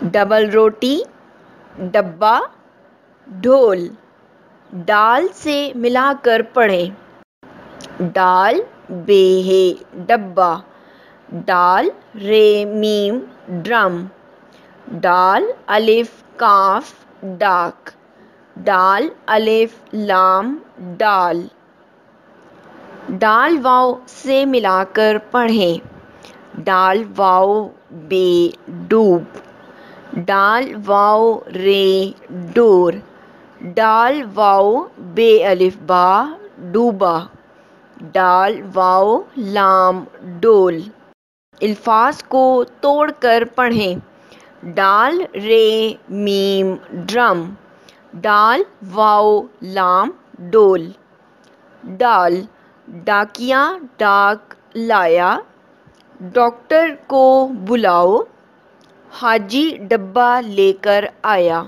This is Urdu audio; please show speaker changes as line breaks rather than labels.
ڈبل روٹی، ڈبہ، ڈھول۔ ڈال سے ملا کر پڑھیں۔ ڈال بے ہے ڈبہ، ڈال رے میم ڈرم، ڈال الف کاف ڈاک، ڈال الف لام ڈال۔ ڈال واو سے ملا کر پڑھیں۔ ڈال واو بے ڈوب، ڈال واو رے ڈور، ڈال واو بے الف با ڈوبا، ڈال واو لام ڈول۔ الفاظ کو توڑ کر پڑھیں۔ ڈال رے میم ڈرم، ڈال واو لام ڈول۔ ڈال ڈاکیا ڈاک لایا، ڈاکٹر کو بلاؤ، حاجی ڈبہ لے کر آیا۔